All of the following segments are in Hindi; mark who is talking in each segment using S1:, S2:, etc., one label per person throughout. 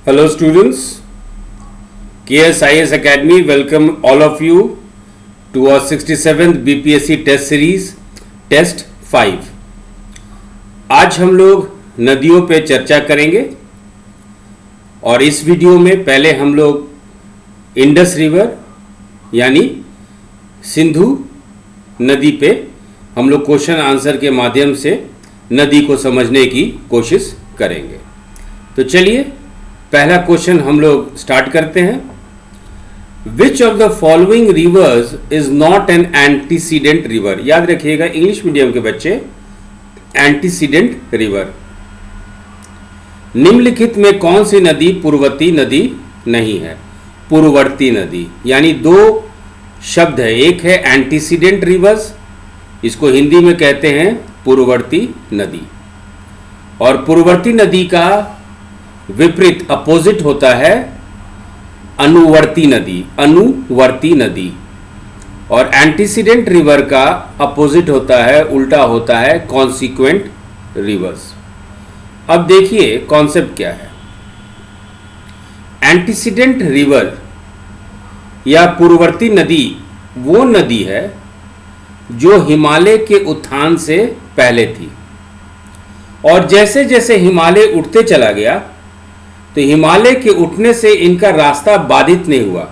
S1: Hello students, KSIS Academy welcome all of you to our 67th BPSC test series test 5। आज हम लोग नदियों पे चर्चा करेंगे और इस वीडियो में पहले हम लोग इंडस रिवर यानी सिंधु नदी पे हम लोग क्वेश्चन आंसर के माध्यम से नदी को समझने की कोशिश करेंगे। तो चलिए पहला क्वेश्चन हम लोग स्टार्ट करते हैं। विच of the following reverse is not an antecedent river. याद रखिएगा इंग्लिश मीडियम के बच्चे, एंटीसीडेंट रिवर। निम्नलिखित में कौन सी नदी पूर्ववर्ती नदी नहीं है? पूर्ववर्ती नदी यानी दो शब्द है, एक है एंटीसीडेंट रिवर्स, इसको हिंदी में कहते हैं पूर्ववर्ती नदी, और पूर्ववर्ती नदी का विपरीत अपोजिट होता है अनुवर्ती नदी, अनुवर्ती नदी, और एंटीसीडेंट रिवर का अपोजिट होता है, उल्टा होता है कॉन्सिक्वेंट रिवर्स। अब देखिए कॉन्सेप्ट क्या है। एंटीसीडेंट रिवर या पूर्ववर्ती नदी वो नदी है जो हिमालय के उत्थान से पहले थी, और जैसे जैसे हिमालय उठते चला गया तो हिमालय के उठने से इनका रास्ता बाधित नहीं हुआ।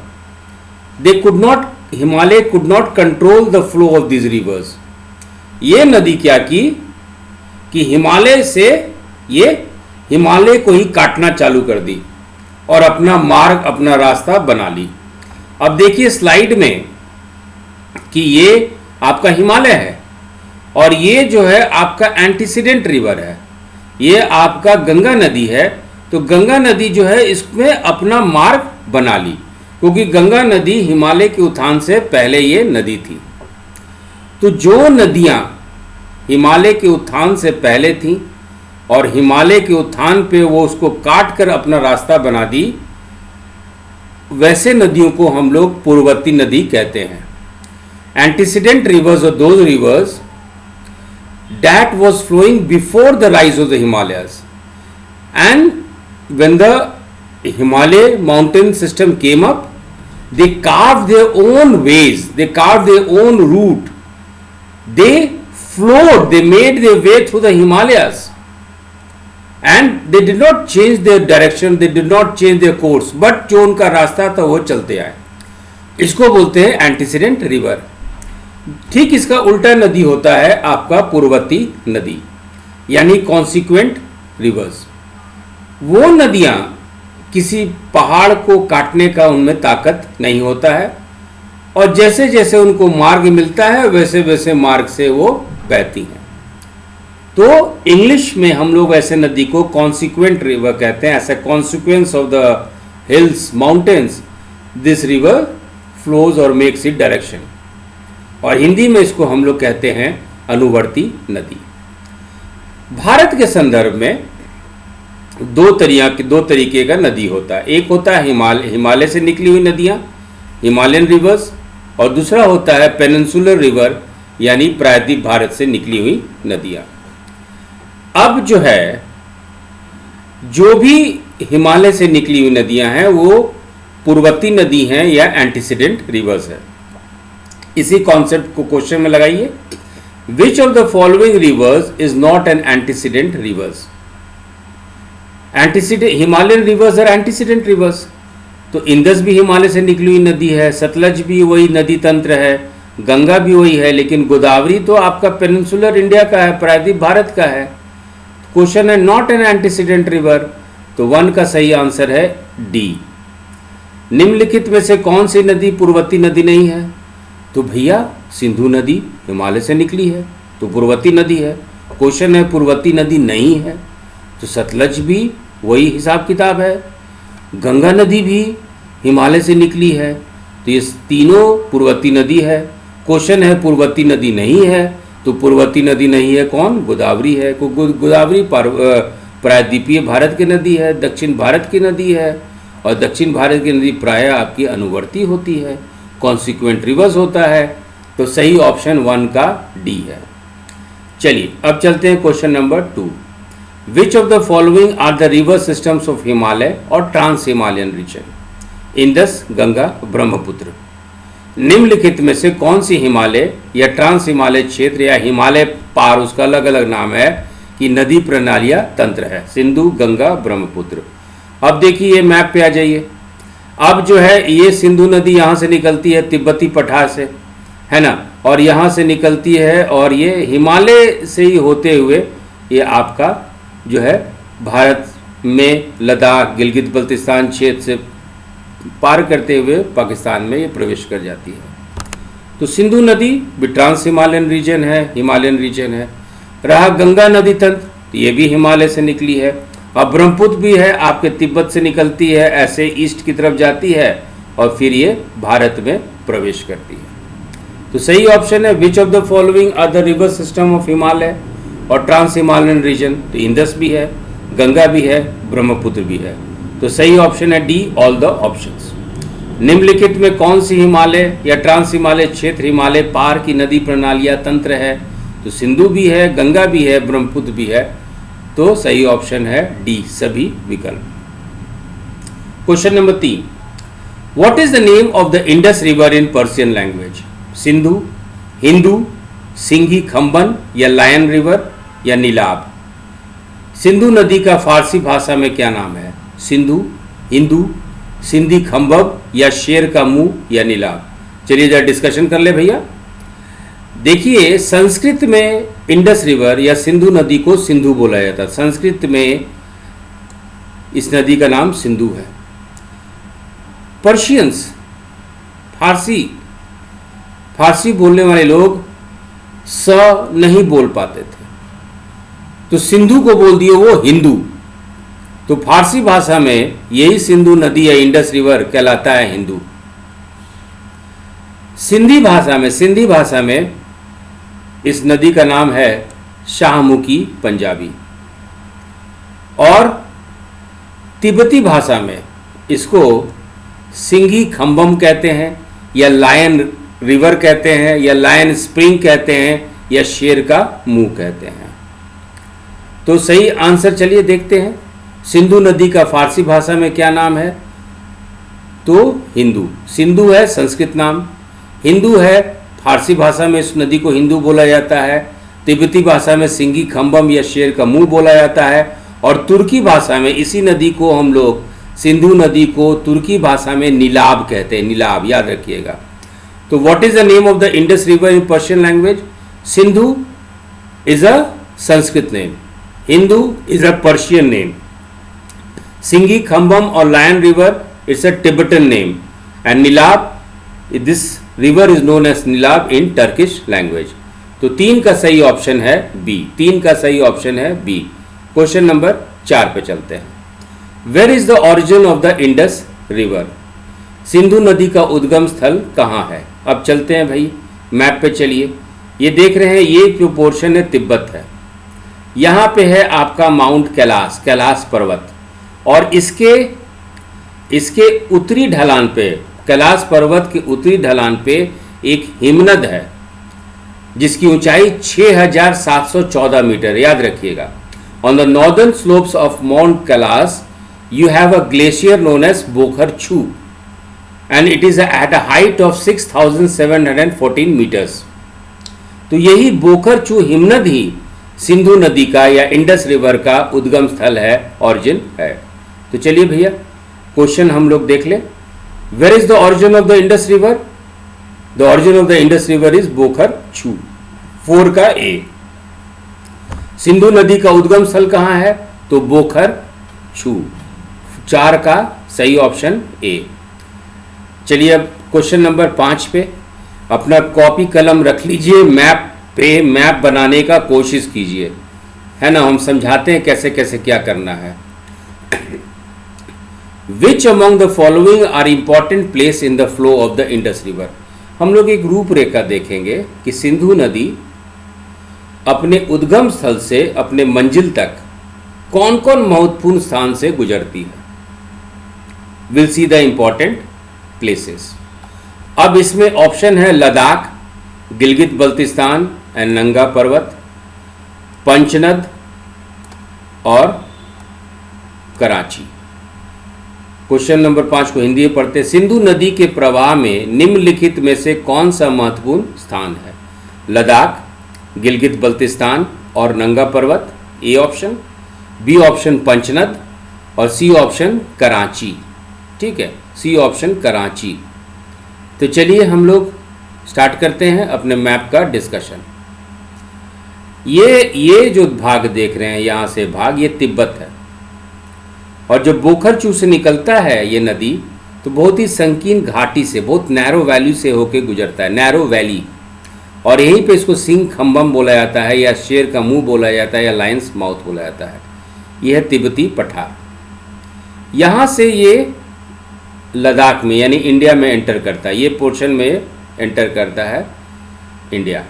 S1: Himalaya could not control the flow of this reverse. ये नदी क्या की कि हिमालय से ये हिमालय को ही काटना चालू कर दी और अपना मार्ग, अपना रास्ता बना ली। अब देखिए स्लाइड में कि ये आपका हिमालय है और ये जो है आपका एंटीसीडेंट रिवर है, ये आपका गंगा नदी है। तो गंगा नदी जो है इसमें अपना मार्ग बना ली, क्योंकि गंगा नदी हिमालय के उत्थान से पहले ये नदी थी। तो जो नदियां हिमालय के उत्थान से पहले थी और हिमालय के उत्थान पे वो उसको काट कर अपना रास्ता बना दी, वैसे नदियों को हम लोग पूर्ववर्ती नदी कहते हैं। एंटीसीडेंट रिवर्स और those reverse that was flowing before the rise of the Himalayas, and when the Himalaya mountain system came up, they carved their own ways, they carved their own route, they flowed, they made their way through the Himalayas, and they did not change their direction, they did not change their course, but जो उनका रास्ता था वो चलते आए। इसको बोलते हैं एंटीसीडेंट रिवर। ठीक इसका उल्टा नदी होता है आपका पूर्ववर्ती नदी यानी कॉन्सिक्वेंट रिवर्स। वो नदियां किसी पहाड़ को काटने का उनमें ताकत नहीं होता है, और जैसे जैसे उनको मार्ग मिलता है वैसे वैसे मार्ग से वो बहती हैं। तो इंग्लिश में हम लोग ऐसे नदी को कॉन्सिक्वेंट रिवर कहते हैं। ऐसा consequence of the hills mountains this river flows और मेक्स इट डायरेक्शन, और हिंदी में इसको हम लोग कहते हैं अनुवर्ती नदी। भारत के संदर्भ में दो तरीके का नदी होता है। एक होता है हिमालय से निकली हुई नदियां, हिमालयन रिवर्स, और दूसरा होता है पेनिनसुलर रिवर यानी प्रायद्वीप भारत से निकली हुई नदियां। अब जो है जो भी हिमालय से निकली हुई नदियां हैं वो पूर्ववर्ती नदी हैं या एंटीसीडेंट रिवर्स है। इसी कॉन्सेप्ट को क्वेश्चन में लगाइए। विच of the following reverse is not an antecedent reverse? Antecedent Himalayan reverse और एंटीसीडेंट रिवर्स। तो इंदस भी हिमालय से निकली हुई नदी है, सतलज भी वही नदी तंत्र है, गंगा भी वही है, लेकिन गोदावरी तो आपका पेनिनसुलर इंडिया का है, प्रायद्वीप भारत का है। क्वेश्चन है नॉट एन एंटीसीडेंट रिवर, तो 1 का सही आंसर है डी। निम्नलिखित में से कौन सी नदी पूर्ववर्ती नदी नहीं है? तो भैया सिंधु नदी हिमालय से निकली है तो पूर्ववर्ती नदी है। क्वेश्चन है पूर्ववर्ती नदी नहीं है, तो सतलज भी वही हिसाब किताब है, गंगा नदी भी हिमालय से निकली है, तो ये तीनों पूर्ववर्ती नदी है। क्वेश्चन है पूर्ववर्ती नदी नहीं है, तो पूर्ववर्ती नदी नहीं है कौन? गोदावरी है। गोदावरी प्रायद्वीपीय भारत की नदी है, दक्षिण भारत की नदी है, और दक्षिण भारत की नदी प्रायः आपकी अनुवर्ती होती है, कॉन्सिक्वेंट रिवर्स होता है। तो सही ऑप्शन 1 का डी है। चलिए अब चलते हैं question number 2। Which of the following are the river systems of Himalaya और trans Himalayan region? Indus, Ganga, Brahmaputra. निम्नलिखित में से कौन सी हिमालय या ट्रांस हिमालय क्षेत्र या हिमालय पार, उसका अलग अलग नाम है, कि नदी प्रणालियां तंत्र है? सिंधु, गंगा, ब्रह्मपुत्र। अब देखिए ये मैप पे आ जाइए। अब जो है ये सिंधु नदी यहाँ से निकलती है तिब्बती पठार से, है ना, और यहाँ से निकलती है और ये हिमालय से ही होते हुए ये आपका जो है भारत में लद्दाख, गिलगित बल्तिस्तान क्षेत्र से पार करते हुए पाकिस्तान में ये प्रवेश कर जाती है। तो सिंधु नदी भी ट्रांस हिमालयन रीजन है, हिमालयन रीजन है। रहा गंगा नदी तंत्र, तो ये भी हिमालय से निकली है। अब ब्रह्मपुत्र भी है, आपके तिब्बत से निकलती है, ऐसे ईस्ट की तरफ जाती है और फिर ये भारत में प्रवेश करती है। तो सही ऑप्शन है which of the following are the river system of Himalaya और ट्रांस हिमालयन रीजन? तो इंडस भी है, गंगा भी है, ब्रह्मपुत्र भी है। तो सही ऑप्शन है डी, ऑल द ऑप्शंस। निम्नलिखित में कौन सी हिमालय या ट्रांस हिमालय क्षेत्र हिमालय पार की नदी प्रणालियां तंत्र है? तो सिंधु भी है, गंगा भी है, ब्रह्मपुत्र भी है। तो सही ऑप्शन है डी, सभी विकल्प। Question number 3, what is the name of the Indus river in Persian language? Sindhu, Hindu, Singhi Khamban या लायन रिवर या नीलाब? सिंधु नदी का फारसी भाषा में क्या नाम है? सिंधु, हिंदू, सिंधी खंबब या शेर का मुंह या नीलाब? चलिए जरा डिस्कशन कर ले भैया। देखिए संस्कृत में इंडस रिवर या सिंधु नदी को सिंधु बोला जाता है। संस्कृत में इस नदी का नाम सिंधु है। पर्शियंस, फारसी बोलने वाले लोग स नहीं बोल पाते थे, तो सिंधु को बोल दिए वो हिंदू। तो फारसी भाषा में यही सिंधु नदी या इंडस रिवर कहलाता है हिंदू। सिंधी भाषा में इस नदी का नाम है शाहमुखी पंजाबी। और तिब्बती भाषा में इसको सिंघी खंबम कहते हैं या लायन रिवर कहते हैं या लायन स्प्रिंग कहते हैं या शेर का मुंह कहते हैं। तो सही आंसर चलिए देखते हैं। सिंधु नदी का फारसी भाषा में क्या नाम है? तो हिंदू। सिंधु है संस्कृत नाम, हिंदू है फारसी भाषा में इस नदी को हिंदू बोला जाता है, तिब्बती भाषा में सिंघी खंबम या शेर का मुंह बोला जाता है, और तुर्की भाषा में इसी नदी को हम लोग सिंधु नदी को तुर्की भाषा में नीलाब कहते हैं। नीलाब याद रखिएगा। तो what is the name of the Indus river in Persian language? Sindhu is a Sanskrit name, Hindu is a Persian name, Singhi Khambam और lion river it's a Tibetan name, and Nilab, this river is known as Nilab in Turkish language. तो 3 का सही ऑप्शन है बी। 3 का सही ऑप्शन है बी। क्वेश्चन नंबर 4 पे चलते हैं। Where is the origin of the Indus river? Sindhu नदी का उद्गम स्थल कहाँ है? अब चलते हैं भाई मैप पे, चलिए। ये देख रहे हैं, ये जो पोर्शन है तिब्बत है। यहाँ पे है आपका माउंट कैलाश, कैलाश पर्वत, और इसके उत्तरी ढलान पे, कैलाश पर्वत के उत्तरी ढलान पे एक हिमनद है जिसकी ऊंचाई 6714 मीटर, याद रखिएगा। On the northern slopes of mount Kailash you have a glacier known as Bokhar Chu and it is at a height of 6714 metres. तो यही बोखर छू हिमनद ही सिंधु नदी का या इंडस रिवर का उद्गम स्थल है, ऑरिजिन है। तो चलिए भैया क्वेश्चन हम लोग देख ले। Where is the origin of the Indus river? The origin of the Indus river is Bokhar Chu. 4 का ए। सिंधु नदी का उद्गम स्थल कहाँ है? तो बोखर छू। 4 का सही ऑप्शन ए। चलिए अब क्वेश्चन नंबर 5 पे अपना कॉपी कलम रख लीजिए, मैप पे मैप बनाने का कोशिश कीजिए, है ना। हम समझाते हैं कैसे कैसे क्या करना है। Which among the following are important place in the flow of the Indus River? हम लोग एक रूपरेखा देखेंगे कि सिंधु नदी अपने उद्गम स्थल से अपने मंजिल तक कौन कौन महत्वपूर्ण स्थान से गुजरती है। We'll see the important places. अब इसमें ऑप्शन है लद्दाख, गिलगित बल्तिस्तान एंड नंगा पर्वत, पंचनद, और कराची। क्वेश्चन नंबर 5 को हिंदी में पढ़ते हैं। सिंधु नदी के प्रवाह में निम्नलिखित में से कौन सा महत्वपूर्ण स्थान है? लद्दाख, गिलगित बल्तिस्तान और नंगा पर्वत, ए ऑप्शन, बी ऑप्शन पंचनद और सी ऑप्शन कराची। ठीक है, सी ऑप्शन कराची। तो चलिए हम लोग स्टार्ट करते हैं अपने मैप का डिस्कशन। ये जो भाग देख रहे हैं, यहाँ से भाग, ये तिब्बत है। और जब बोखरचू से निकलता है ये नदी, तो बहुत ही संकीर्ण घाटी से, बहुत नैरो वैली से होके गुजरता है, नैरो वैली। और यहीं पे इसको सिंह खम्बम बोला जाता है, या शेर का मुंह बोला जाता है, या लायंस माउथ बोला जाता है। यह है तिब्बती पठार। यहाँ से ये लद्दाख में यानी इंडिया में एंटर करता है, ये पोर्शन में एंटर करता है इंडिया।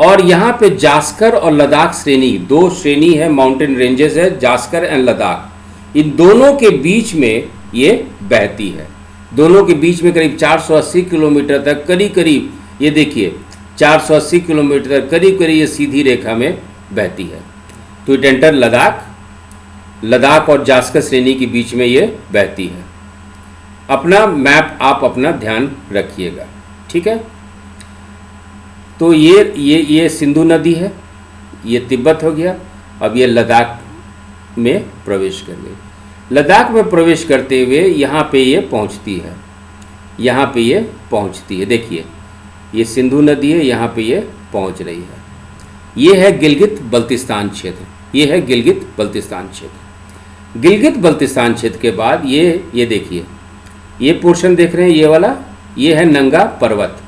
S1: और यहाँ पे जास्कर और लद्दाख श्रेणी, दो श्रेणी है, माउंटेन रेंजेस है, जास्कर एंड लद्दाख। इन दोनों के बीच में ये बहती है। दोनों के बीच में करीब 480 किलोमीटर तक, करीब करीब ये देखिए 480 किलोमीटर तक करीब करीब ये सीधी रेखा में बहती है। तो इट एंटर लद्दाख, लद्दाख और जास्कर श्रेणी के बीच में ये बहती है। अपना मैप आप अपना ध्यान रखिएगा, ठीक है। तो ये सिंधु नदी है, ये तिब्बत हो गया। अब ये लद्दाख में प्रवेश कर गई। लद्दाख में प्रवेश करते हुए यहाँ पे ये पहुँचती है, यहाँ पे ये पहुँचती है। देखिए ये सिंधु नदी है, यहाँ पे ये पहुँच रही है। ये है गिलगित बल्तिस्तान क्षेत्र, ये है गिलगित बल्तिस्तान क्षेत्र। गिलगित बल्तिस्तान क्षेत्र के बाद ये देखिए, ये पोर्शन देख रहे हैं, ये वाला, ये है नंगा पर्वत।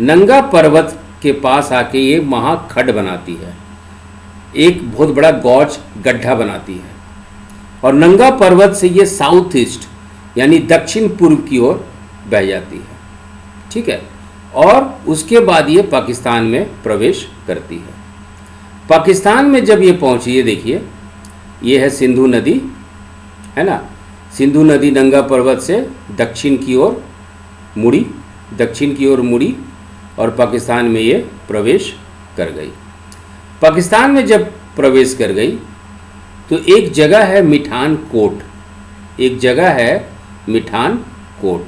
S1: नंगा पर्वत के पास आके ये महाखड्ड बनाती है, एक बहुत बड़ा गॉज गड्ढा बनाती है। और नंगा पर्वत से ये साउथ ईस्ट यानी दक्षिण पूर्व की ओर बह जाती है, ठीक है। और उसके बाद ये पाकिस्तान में प्रवेश करती है। पाकिस्तान में जब ये पहुंची, ये देखिए, ये है सिंधु नदी, है ना। सिंधु नदी नंगा पर्वत से दक्षिण की ओर मुड़ी, दक्षिण की ओर मुड़ी और पाकिस्तान में ये प्रवेश कर गई। पाकिस्तान में जब प्रवेश कर गई तो एक जगह है मिठान कोट, एक जगह है मिठान कोट।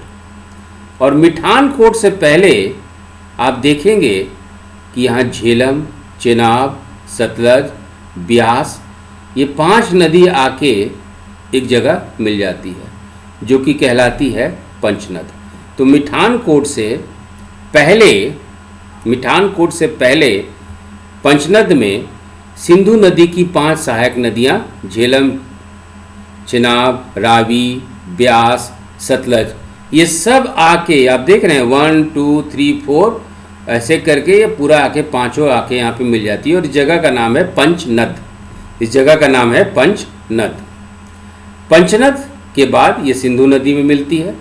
S1: और मिठान कोट से पहले आप देखेंगे कि यहाँ झेलम, चेनाब, सतलज, ब्यास, ये 5 नदी आके एक जगह मिल जाती है, जो कि कहलाती है पंचनद। तो मिठान कोट से पहले पंचनद में सिंधु नदी की 5 सहायक नदियाँ, झेलम, चेनाब, रावी, ब्यास, सतलज, ये सब आके आप देख रहे हैं 1 2 3 4 ऐसे करके ये पूरा आके पांचों आके यहाँ पे मिल जाती है। और इस जगह का नाम है पंचनद, इस जगह का नाम है पंचनद। पंचनद के बाद ये सिंधु नदी में मिलती है।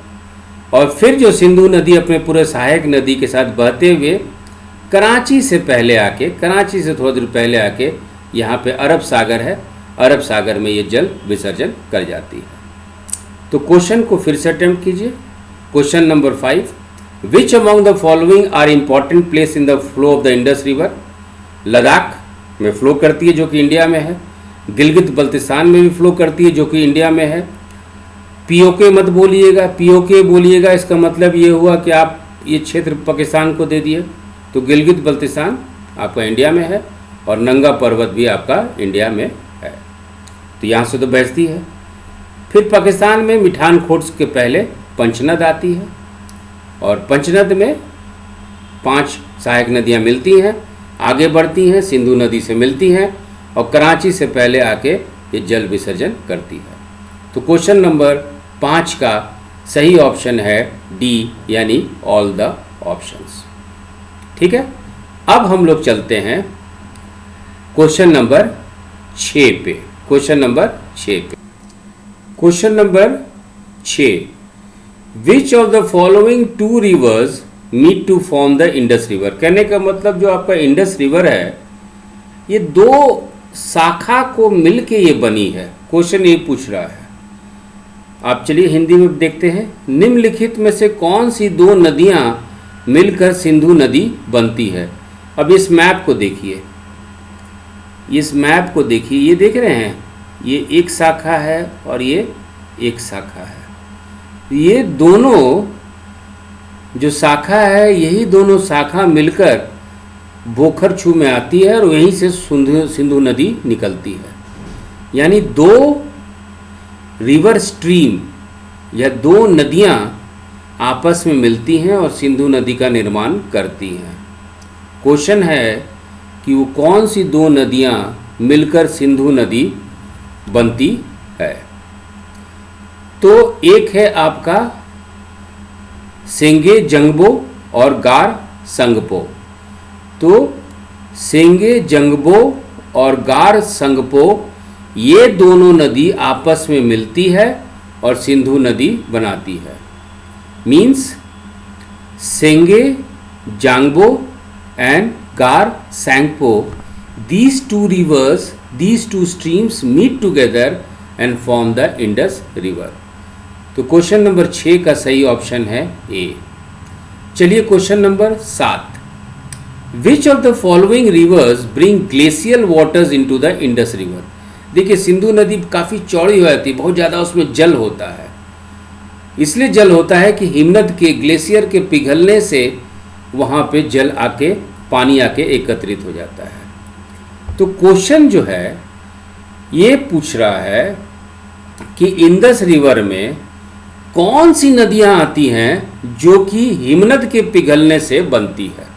S1: और फिर जो सिंधु नदी अपने पूरे सहायक नदी के साथ बहते हुए कराची से पहले आके, कराची से थोड़ा दूर पहले आके यहाँ पे अरब सागर है, अरब सागर में ये जल विसर्जन कर जाती है। तो क्वेश्चन को फिर से अटेम्प्ट कीजिए। Question number 5, which among the following are important place in the flow of the Indus river? Ladakh में फ्लो करती है जो कि इंडिया में है, गिलगित बल्तिस्तान में भी फ्लो करती है जो कि इंडिया में है। पीओके मत बोलिएगा, पीओके बोलिएगा इसका मतलब ये हुआ कि आप ये क्षेत्र पाकिस्तान को दे दिए। तो गिलगित बल्तिस्तान आपका इंडिया में है और नंगा पर्वत भी आपका इंडिया में है। तो यहाँ से तो बहती है। फिर पाकिस्तान में मिठान कोट के पहले पंचनद आती है और पंचनद में 5 सहायक नदियाँ मिलती हैं, आगे बढ़ती हैं, सिंधु नदी से मिलती हैं और कराची से पहले आके ये जल विसर्जन करती है। तो क्वेश्चन नंबर 5 का सही ऑप्शन है डी, यानी ऑल द ऑप्शंस। ठीक है, अब हम लोग चलते हैं क्वेश्चन नंबर 6 पे। क्वेश्चन नंबर 6 पे, question number 6, which of the following 2 rivers meet to form the Indus river? कहने का मतलब जो आपका इंडस रिवर है ये 2 शाखा को मिलके ये बनी है। क्वेश्चन ये पूछ रहा है। आप चलिए हिंदी में देखते हैं। निम्नलिखित में से कौन सी 2 नदियाँ मिलकर सिंधु नदी बनती है? अब इस मैप को देखिए, इस मैप को देखिए, ये देख रहे हैं, ये एक शाखा है और ये एक शाखा है। ये दोनों जो शाखा है, यही दोनों शाखा मिलकर बोखरछू में आती है और वहीं से सिंधु नदी निकलती है। यानी दो रिवर स्ट्रीम या दो नदियाँ आपस में मिलती हैं और सिंधु नदी का निर्माण करती हैं। क्वेश्चन है कि वो कौन सी दो नदियाँ मिलकर सिंधु नदी बनती है। तो एक है आपका सेंगे जंगबो और गार संगपो। तो सेंगे जंगबो और गार संगपो ये दोनों नदी आपस में मिलती है और सिंधु नदी बनाती है। मीन्स सेंगे जांगबो एंड गार Tsangpo, these two rivers, these two streams meet together and form the Indus River। तो क्वेश्चन नंबर 6 का सही ऑप्शन है ए। चलिए question number 7, which of the following reverse bring glacial waters into the Indus river. देखिए सिंधु नदी काफ़ी चौड़ी हो जाती है, बहुत ज़्यादा उसमें जल होता है। इसलिए जल होता है कि हिमनद के ग्लेशियर के पिघलने से वहाँ पे जल आके, पानी आके एकत्रित हो जाता है। तो क्वेश्चन जो है ये पूछ रहा है कि इंडस रिवर में कौन सी नदियां आती हैं जो कि हिमनद के पिघलने से बनती है,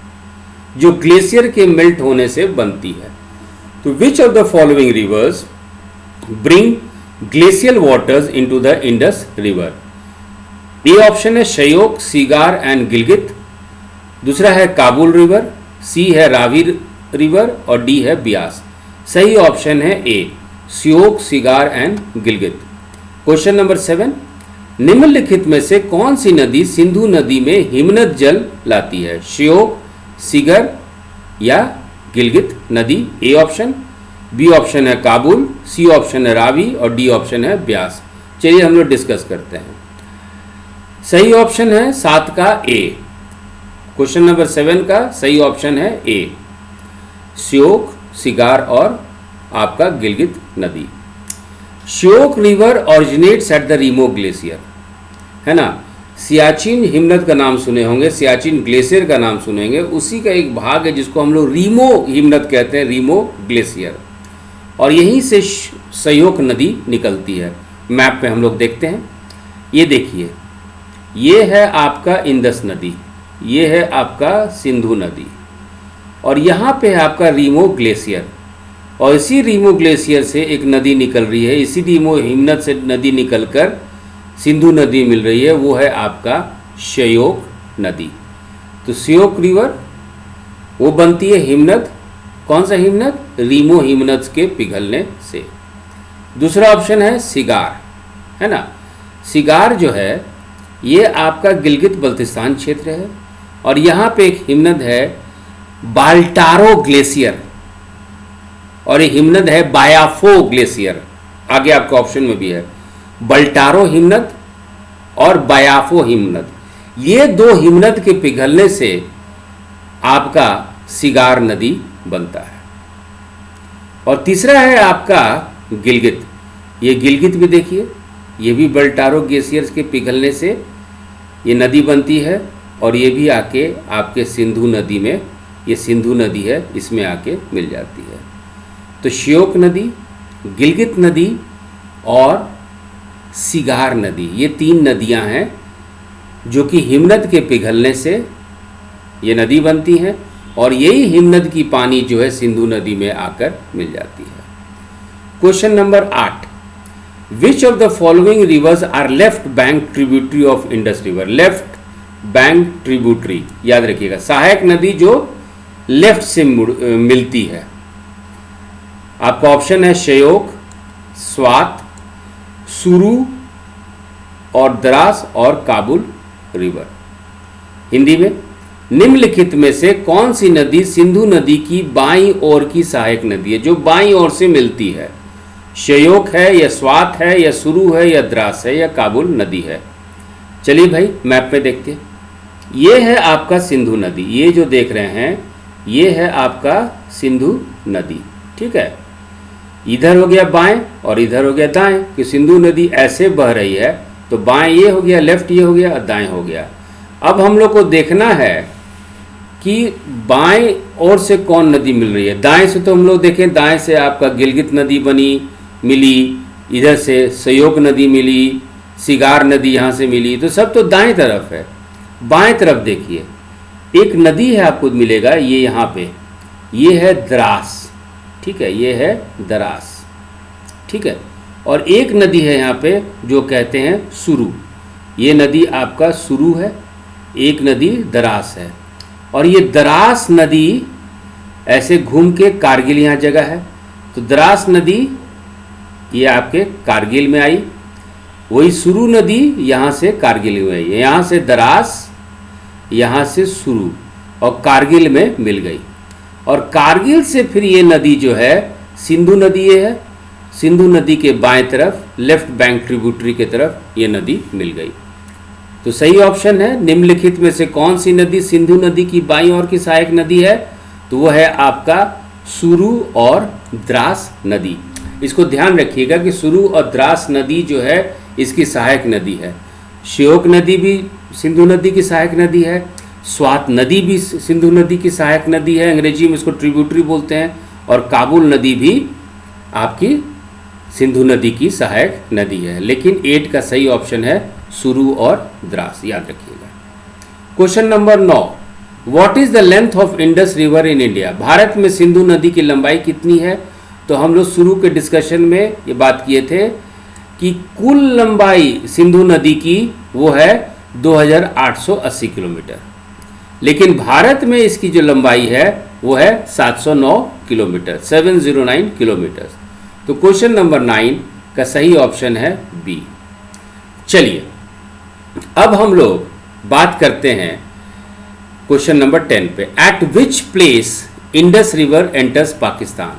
S1: जो ग्लेशियर के मेल्ट होने से बनती है। तो विच of the following reverse bring glacial waters into the Indus river. A option है श्योक, सिगार एंड गिलगित। दूसरा है काबुल रिवर, सी है रावी रिवर और डी है ब्यास। सही ऑप्शन है A, Shyok, Sigar and Gilgit. Question number 7, निम्नलिखित में से कौन सी नदी सिंधु नदी में हिमनद जल लाती है, श्योक, सिगर या गिलगित नदी। ए ऑप्शन, बी ऑप्शन है काबुल, सी ऑप्शन है रावी और डी ऑप्शन है ब्यास। चलिए हम लोग डिस्कस करते हैं। सही ऑप्शन है 7 का ए। क्वेश्चन नंबर 7 का सही ऑप्शन है ए, श्योक, सिगार और आपका गिलगित नदी। Shyok river originates at the Rimo glacier, है ना। सियाचिन हिमनद का नाम सुने होंगे, सियाचिन ग्लेशियर का नाम सुनेंगे, उसी का एक भाग है जिसको हम लोग रीमो हिमनद कहते हैं, रीमो ग्लेशियर। और यहीं से श्योक नदी निकलती है। मैप पे हम लोग देखते हैं, ये देखिए, ये है आपका इंडस नदी, ये है आपका सिंधु नदी और यहाँ पे है आपका रीमो ग्लेशियर। और इसी रीमो ग्लेशियर से एक नदी निकल रही है, इसी रीमो हिमनद से नदी निकलकर सिंधु नदी मिल रही है, वो है आपका श्योक नदी। तो श्योक रिवर वो बनती है हिमनद, कौन सा हिमनद, रीमो हिमनद के पिघलने से। दूसरा ऑप्शन है सिगार, है ना। सिगार जो है ये आपका गिलगित बल्तिस्तान क्षेत्र है और यहाँ पे एक हिमनद है बाल्टारो ग्लेशियर और एक हिमनद है बायाफो ग्लेशियर। आगे आपके ऑप्शन में भी है बल्टारो हिमनद और बायाफो हिमनद। ये दो हिमनद के पिघलने से आपका सिगार नदी बनता है। और तीसरा है आपका गिलगित। ये गिलगित भी देखिए, ये भी बल्टारो ग्लेशियर्स के पिघलने से ये नदी बनती है और ये भी आके आपके सिंधु नदी में, ये सिंधु नदी है, इसमें आके मिल जाती है। तो श्योक नदी, गिलगित नदी और सिगार नदी, ये 3 नदियां हैं जो कि हिमनद के पिघलने से ये नदी बनती हैं और यही हिमनद की पानी जो है सिंधु नदी में आकर मिल जाती है। Question number 8, which of the following rivers are left bank tributary of Indus river. Left bank tributary याद रखिएगा, सहायक नदी जो लेफ्ट से मिलती है। आपका ऑप्शन है श्योक, स्वात, सुरू और द्रास और काबुल रिवर। हिंदी में निम्नलिखित में से कौन सी नदी सिंधु नदी की बाईं ओर की सहायक नदी है, जो बाईं ओर से मिलती है। श्योक है या स्वात है या सुरू है या द्रास है या काबुल नदी है। चलिए भाई मैप पे देखते हैं। ये है आपका सिंधु नदी, ये जो देख रहे हैं ये है आपका सिंधु नदी। ठीक है, इधर हो गया बाएं और इधर हो गया दाएं कि सिंधु नदी ऐसे बह रही है, तो बाएं ये हो गया, लेफ्ट ये हो गया और दाएं हो गया। अब हम लोग को देखना है कि बाएं ओर से कौन नदी मिल रही है। दाएं से तो हम लोग देखें, दाएं से आपका गिलगित नदी मिली, इधर से सयोग नदी मिली, सिगार नदी यहाँ से मिली, तो सब तो दाएं तरफ है। बाएं तरफ देखिए, एक नदी है आपको मिलेगा, ये यहाँ पे, ये है द्रास, ठीक है, ये है द्रास, ठीक है। और एक नदी है यहाँ पे जो कहते हैं सुरु, ये नदी आपका सुरु है, एक नदी द्रास है। और ये द्रास नदी ऐसे घूम के कारगिल यहाँ जगह है, तो द्रास नदी ये आपके कारगिल में आई, वही सुरु नदी यहाँ से कारगिल में आई, यहाँ से द्रास, यहाँ से सुरु और कारगिल में मिल गई। और कारगिल से फिर ये नदी जो है सिंधु नदी ये है, सिंधु नदी के बाएं तरफ लेफ्ट बैंक ट्रिब्यूटरी के तरफ ये नदी मिल गई। तो सही ऑप्शन है निम्नलिखित में से कौन सी नदी सिंधु नदी की बाईं ओर की सहायक नदी है, तो वो है आपका सुरु और द्रास नदी। इसको ध्यान रखिएगा कि सुरु और द्रास नदी जो है इसकी सहायक नदी है। श्योक नदी भी सिंधु नदी की सहायक नदी है, स्वात नदी भी सिंधु नदी की सहायक नदी है, अंग्रेजी में इसको ट्रिब्यूटरी बोलते हैं। और काबुल नदी भी आपकी सिंधु नदी की सहायक नदी है। लेकिन 8 का सही ऑप्शन है सुरु और द्रास, याद रखिएगा। Question number 9, what is the length of Indus river in India? Bharat में सिंधु नदी की लंबाई कितनी है? तो हम लोग शुरू के डिस्कशन में ये बात किए थे कि कुल लंबाई सिंधु नदी की वो है 2880 किलोमीटर, लेकिन भारत में इसकी जो लंबाई है वो है 709 किलोमीटर, 709 किलोमीटर। तो क्वेश्चन नंबर 9 का सही ऑप्शन है बी। चलिए अब हम लोग बात करते हैं क्वेश्चन नंबर 10 पे। Eight which place Indus river enters Pakistan?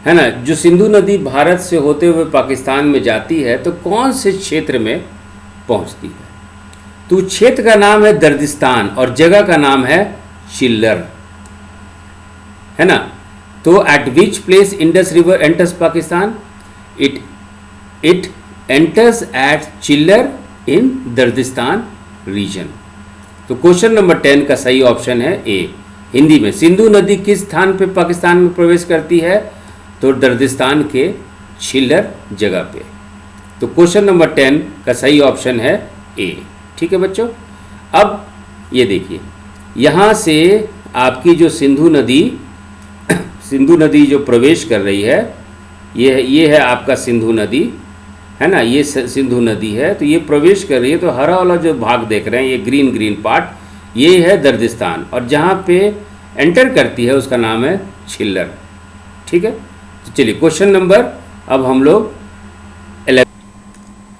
S1: है ना, जो सिंधु नदी भारत से होते हुए पाकिस्तान में जाती है तो कौन से क्षेत्र में पहुंचती है? तो क्षेत्र का नाम है दर्दिस्तान और जगह का नाम है चिल्लर, है ना। तो at which place Indus river enters Pakistan? It enters at Chillar in Dardistan region. तो क्वेश्चन नंबर 10 का सही ऑप्शन है ए। हिंदी में सिंधु नदी किस स्थान पे पाकिस्तान में प्रवेश करती है? तो दर्दिस्तान के चिल्लर जगह पे। तो क्वेश्चन नंबर 10 का सही ऑप्शन है ए। ठीक है बच्चों, अब ये देखिए, यहाँ से आपकी जो सिंधु नदी जो प्रवेश कर रही है, ये है आपका सिंधु नदी, है ना, ये सिंधु नदी है। तो ये प्रवेश कर रही है, तो हरा वाला जो भाग देख रहे हैं, ये ग्रीन पार्ट, ये है दर्दिस्तान, और जहाँ पे एंटर करती है उसका नाम है चिल्लर। ठीक है, तो चलिए क्वेश्चन नंबर, अब हम लोग 11,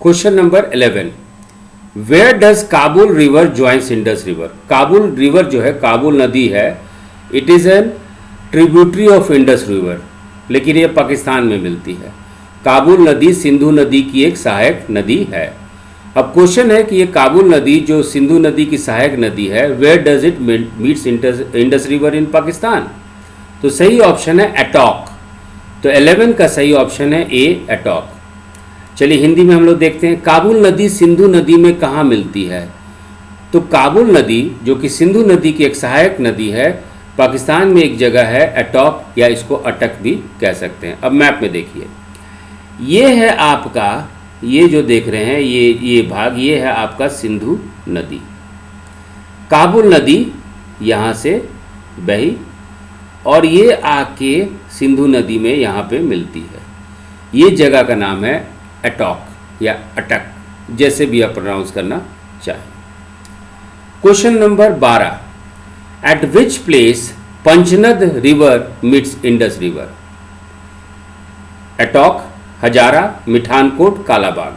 S1: question number 11, where does Kabul river joins Indus river? Kabul river जो है, काबुल नदी है, it is an tributary of Indus river, लेकिन ये पाकिस्तान में मिलती है। काबुल नदी सिंधु नदी की एक सहायक नदी है। अब क्वेश्चन है कि ये काबुल नदी जो सिंधु नदी की सहायक नदी है, where does it meets Indus river in Pakistan? तो सही ऑप्शन है एटॉक। तो 11 का सही ऑप्शन है ए, एटॉक। चलिए हिंदी में हम लोग देखते हैं, काबुल नदी सिंधु नदी में कहाँ मिलती है? तो काबुल नदी जो कि सिंधु नदी की एक सहायक नदी है, पाकिस्तान में एक जगह है एटॉक, या इसको अटक भी कह सकते हैं। अब मैप में देखिए, ये है आपका, ये जो देख रहे हैं ये भाग, ये है आपका सिंधु नदी। काबुल नदी यहाँ से बही और ये आके सिंधु नदी में यहाँ पे मिलती है। ये जगह का नाम है एटॉक या अटक, जैसे भी आप प्रोनाउंस करना चाहें। Question number 12, at which place Panchnad river meets Indus river? Attock, Hazara, Mithankot, Kalabagh.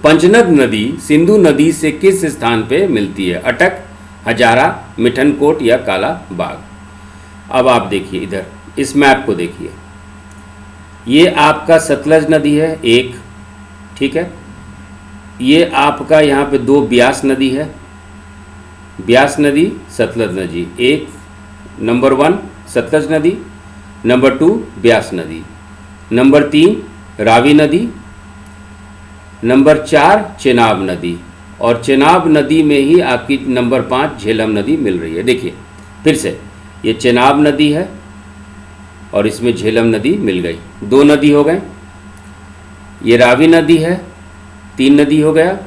S1: Panchnad नदी सिंधु नदी से किस स्थान पे मिलती है? अटक, हजारा, मिठनकोट या कालाबाग। अब आप देखिए, इधर इस मैप को देखिए, ये आपका सतलज नदी है एक, ठीक है, ये आपका यहाँ पे 2 ब्यास नदी है, ब्यास नदी, सतलज नदी, एक नंबर 1 सतलज नदी, नंबर 2 ब्यास नदी, नंबर 3 रावी नदी, नंबर 4 चेनाब नदी, और चेनाब नदी में ही आपकी नंबर 5 झेलम नदी मिल रही है। देखिए फिर से, ये चेनाब नदी है और इसमें झेलम नदी मिल गई, 2 नदी हो गए। ये रावी नदी है, 3 नदी हो गया।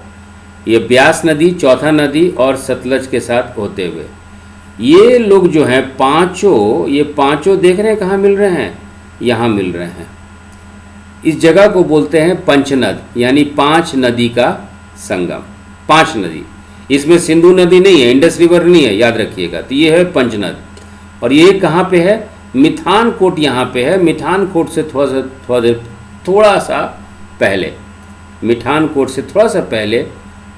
S1: ये ब्यास नदी चौथा नदी, और सतलज के साथ होते हुए ये लोग जो हैं पांचों, ये पांचों देख रहे हैं कहाँ मिल रहे हैं, यहाँ मिल रहे हैं। इस जगह को बोलते हैं पंचनद, यानी 5 नदी का संगम। 5 नदी, इसमें सिंधु नदी नहीं है, इंडस रिवर नहीं है, याद रखिएगा। तो ये है पंचनद, और ये कहाँ पे है, मिठानकोट यहाँ पे है। मिठानकोट से थोड़ा सा पहले, मिठानकोट से थोड़ा सा पहले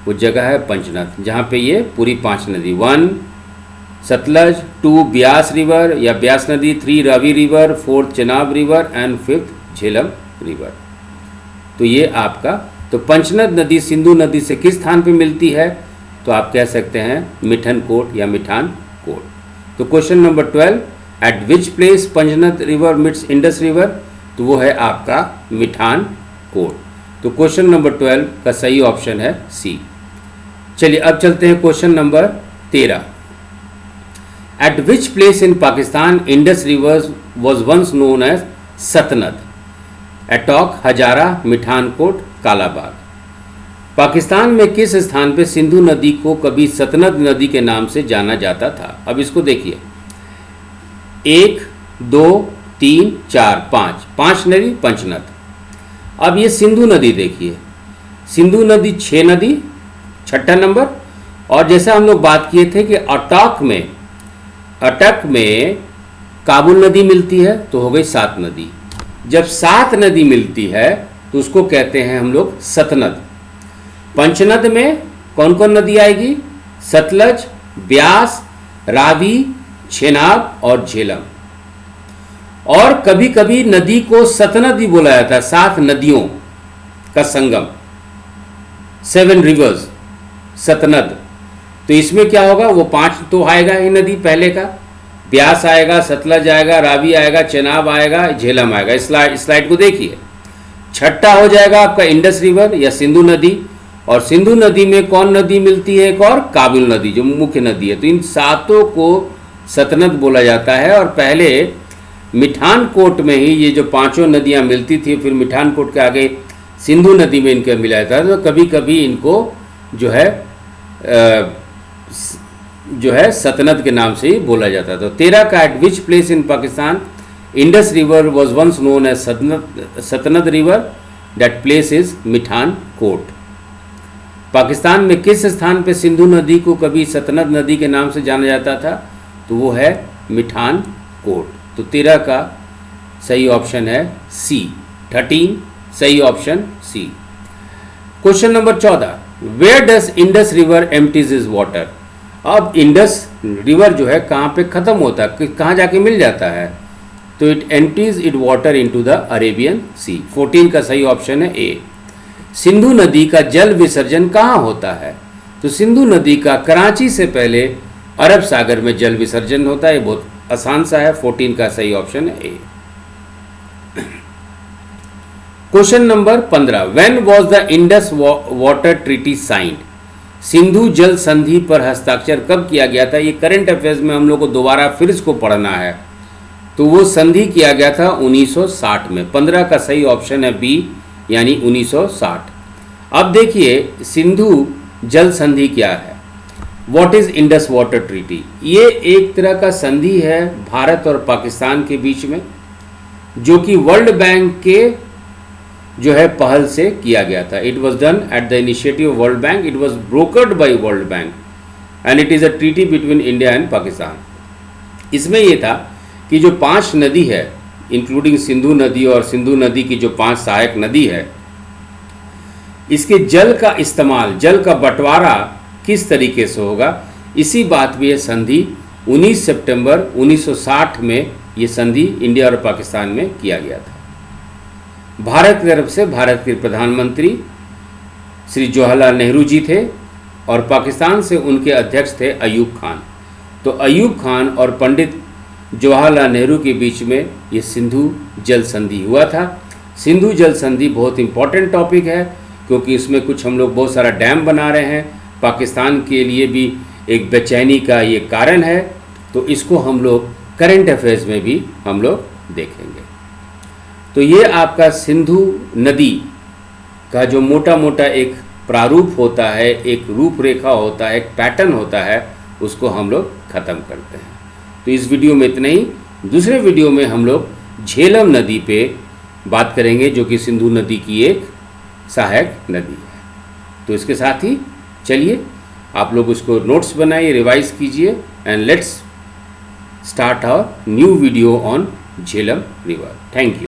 S1: वो जगह है पंचनद, जहाँ पे ये पूरी 5 नदी, 1 सतलज, 2 ब्यास रिवर या ब्यास नदी, 3 Ravi river, 4 Chenab river and 5 Jhelum river. तो ये आपका, तो पंचनद नदी सिंधु नदी से किस स्थान पे मिलती है, तो आप कह सकते हैं मिठनकोट या मिठानकोट। तो question number 12, at which place Panchnad river meets Indus river, तो वो है आपका मिठानकोट। तो क्वेश्चन नंबर 12 का सही ऑप्शन है सी। चलिए अब चलते हैं question number 13। At which place in Pakistan Indus river was once known as Satnad, Attock, Hazara, Mithankot, Kalabagh. Pakistan में किस स्थान पे सिंधु नदी को कभी सतनद नदी के नाम से जाना जाता था। अब इसको देखिए, 1 2 3 4 5 नदी पंचनद। अब ये सिंधु नदी देखिए, सिंधु नदी 6 नदी, छठा नंबर। और जैसा हम लोग बात किए थे कि अटक में काबुल नदी मिलती है, तो हो गई 7 नदी। जब 7 नदी मिलती है तो उसको कहते हैं हम लोग सतनद। पंचनद में कौन कौन नदी आएगी, सतलज, ब्यास, रावी, चेनाब और झेलम। और कभी कभी नदी को सतनद भी बोला जाता है, 7 नदियों का संगम, 7 रिवर्स, सतनद। तो इसमें क्या होगा, वो 5 तो आएगा ही नदी पहले का, ब्यास आएगा, सतलज आएगा, रावी आएगा, चेनाब आएगा, झेलम आएगा। स्लाइड को देखिए, छठा हो जाएगा आपका इंडस रिवर या सिंधु नदी। और सिंधु नदी में कौन नदी मिलती है, एक और काबुल नदी जो मुख्य नदी है। तो इन 7 को सतनद बोला जाता है। और पहले मिठानकोट में ही ये जो 5 नदियां मिलती थी, फिर मिठानकोट के आगे सिंधु नदी में इनका मिला जाता है। तो कभी कभी इनको जो है सतनद के नाम से ही बोला जाता है। तो 13 का, at which place in Pakistan Indus river was once known as Satnad river, that place is Mithankot. Pakistan में किस स्थान पे सिंधु नदी को कभी सतनद नदी के नाम से जाना जाता था, तो वो है मिठानकोट। तो 13 का सही ऑप्शन है सी, 13 सही option C. Question number 14, where does Indus river empties its water. अब इंडस रिवर जो है कहाँ पे खत्म होता है, कहाँ जाके मिल जाता है, तो it empties it water into the Arabian sea. 14 का सही ऑप्शन है ए। सिंधु नदी का जल विसर्जन कहाँ होता है, तो सिंधु नदी का कराची से पहले अरब सागर में जल विसर्जन होता है। बहुत आसान सा है, 14 का सही ऑप्शन है A. Question number 15, when was the Indus water treaty signed. Sindhu जल संधि पर हस्ताक्षर कब किया गया था। ये करंट अफेयर्स में हम लोग को दोबारा फिर इसको पढ़ना है। तो वो संधि किया गया था 1960 में। 15 का सही ऑप्शन है बी, यानी 1960। अब देखिए सिंधु जल संधि क्या है, what is Indus water treaty. ये एक तरह का संधि है भारत और पाकिस्तान के बीच में, जो कि वर्ल्ड बैंक के जो है पहल से किया गया था। It was done at the initiative of World Bank, it was brokered by World Bank and it is a treaty between India and Pakistan. इसमें यह था कि जो 5 नदी है, इंक्लूडिंग सिंधु नदी और सिंधु नदी की जो 5 सहायक नदी है, इसके जल का इस्तेमाल, जल का बंटवारा किस तरीके से होगा, इसी बात में यह संधि 19 सितंबर 1960 में ये संधि इंडिया और पाकिस्तान में किया गया था। भारत की तरफ से भारत के प्रधानमंत्री श्री जवाहरलाल नेहरू जी थे और पाकिस्तान से उनके अध्यक्ष थे अयूब खान। तो अयूब खान और पंडित जवाहरलाल नेहरू के बीच में ये सिंधु जल संधि हुआ था। सिंधु जल संधि बहुत इंपॉर्टेंट टॉपिक है, क्योंकि इसमें कुछ हम लोग बहुत सारा डैम बना रहे हैं, पाकिस्तान के लिए भी एक बेचैनी का ये कारण है, तो इसको हम लोग करंट अफेयर्स में भी हम लोग देखेंगे। तो ये आपका सिंधु नदी का जो मोटा मोटा एक प्रारूप होता है, एक रूपरेखा होता है, एक पैटर्न होता है, उसको हम लोग ख़त्म करते हैं। तो इस वीडियो में इतना ही। दूसरे वीडियो में हम लोग झेलम नदी पे बात करेंगे, जो कि सिंधु नदी की एक सहायक नदी है। तो इसके साथ ही चलिए आप लोग उसको नोट्स बनाइए, रिवाइज कीजिए, and let's start our new video on Jhelum river. Thank you.